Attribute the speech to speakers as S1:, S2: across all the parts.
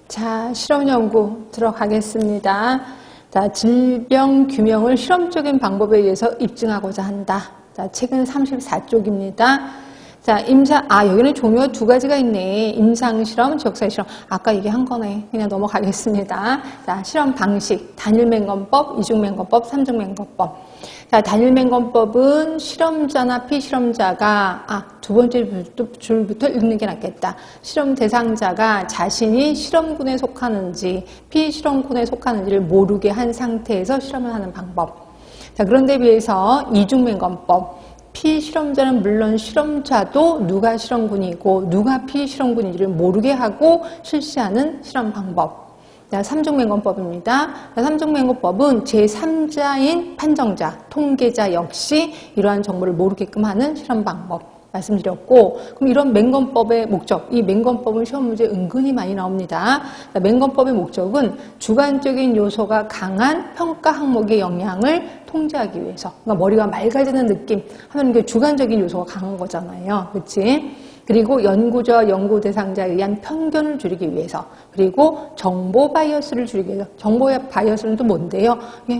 S1: 자, 실험 연구 들어가겠습니다. 자, 질병 규명을 실험적인 방법에 의해서 입증하고자 한다. 자, 책은 34쪽입니다. 자, 여기는 종류가 두 가지가 있네. 임상실험, 지역사회실험. 아까 얘기한 거네. 그냥 넘어가겠습니다. 자, 실험 방식. 단일맹건법, 이중맹건법, 삼중맹건법. 자, 단일맹건법은 실험자나 피실험자가, 두 번째 줄부터 읽는 게 낫겠다. 실험 대상자가 자신이 실험군에 속하는지, 피실험군에 속하는지를 모르게 한 상태에서 실험을 하는 방법. 자, 그런데 비해서 이중맹건법. 피실험자는 물론 실험자도 누가 실험군이고 누가 피실험군인지를 모르게 하고 실시하는 실험 방법. 자, 삼중맹건법입니다. 삼중맹건법은 제3자인 판정자, 통계자 역시 이러한 정보를 모르게끔 하는 실험 방법 말씀드렸고, 그럼 이런 맹건법의 목적, 이 맹건법은 시험 문제 은근히 많이 나옵니다. 맹건법의 목적은 주관적인 요소가 강한 평가 항목의 영향을 통제하기 위해서, 그러니까 머리가 맑아지는 느낌 하면 이게 주관적인 요소가 강한 거잖아요. 그렇지? 그리고 연구자와 연구 대상자에 의한 편견을 줄이기 위해서, 그리고 정보 바이어스를 줄이기 위해서. 정보 바이어스는 또 뭔데요?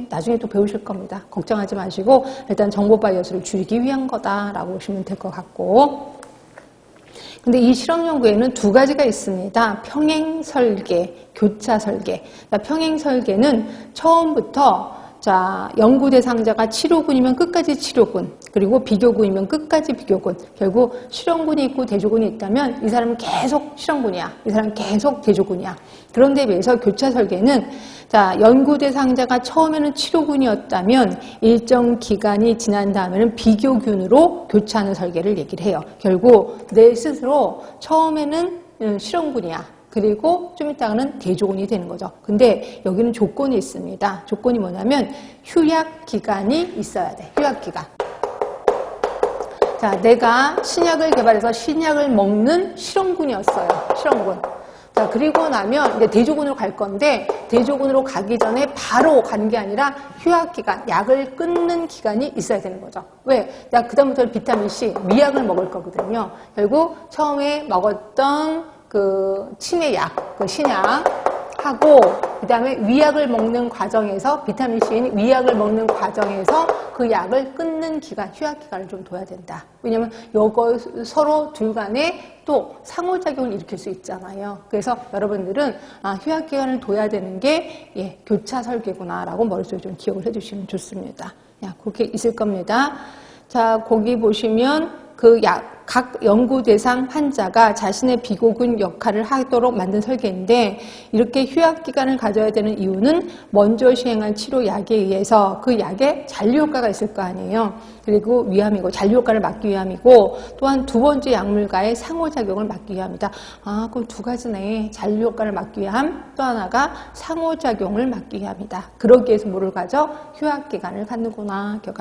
S1: 나중에 또 배우실 겁니다. 걱정하지 마시고 일단 정보 바이어스를 줄이기 위한 거다라고 보시면 될 것 같고, 근데 이 실험 연구에는 두 가지가 있습니다. 평행 설계, 교차 설계. 평행 설계는 처음부터 연구 대상자가 치료군이면 끝까지 치료군, 그리고 비교군이면 끝까지 비교군. 결국 실험군이 있고 대조군이 있다면 이 사람은 계속 실험군이야, 이 사람은 계속 대조군이야. 그런데 비해서 교차 설계는 연구 대상자가 처음에는 치료군이었다면 일정 기간이 지난 다음에는 비교균으로 교차하는 설계를 얘기를 해요. 결국 내 스스로 처음에는 실험군이야, 그리고 좀 이따가는 대조군이 되는 거죠. 근데 여기는 조건이 있습니다. 조건이 뭐냐면 휴약기간이 있어야 돼. 휴약기간. 자, 내가 신약을 개발해서 신약을 먹는 실험군이었어요. 실험군. 자, 그리고 나면 이제 대조군으로 갈 건데, 대조군으로 가기 전에 바로 가는 게 아니라 휴약기간, 약을 끊는 기간이 있어야 되는 거죠. 왜? 그다음부터 비타민C, 미약을 먹을 거거든요. 결국 처음에 먹었던 치매약, 신약하고, 그 다음에 위약을 먹는 과정에서, 비타민C인 위약을 먹는 과정에서 그 약을 끊는 기간, 휴약기간을 좀 둬야 된다. 왜냐면 이거 서로 둘 간에 또 상호작용을 일으킬 수 있잖아요. 그래서 여러분들은 휴약기간을 둬야 되는 게 교차 설계구나라고 머릿속에 좀 기억을 해주시면 좋습니다. 그렇게 있을 겁니다. 자, 거기 보시면 각 연구 대상 환자가 자신의 비교군 역할을 하도록 만든 설계인데, 이렇게 휴약기간을 가져야 되는 이유는 먼저 시행한 치료약에 의해서 그 약에 잔류효과가 있을 거 아니에요. 그리고 위함이고, 잔류효과를 막기 위함이고, 또한 두 번째 약물과의 상호작용을 막기 위함이다. 그럼 두 가지네. 잔류효과를 막기 위함, 또 하나가 상호작용을 막기 위함이다. 그러기 위해서 뭐를 가져? 휴약기간을 갖는구나.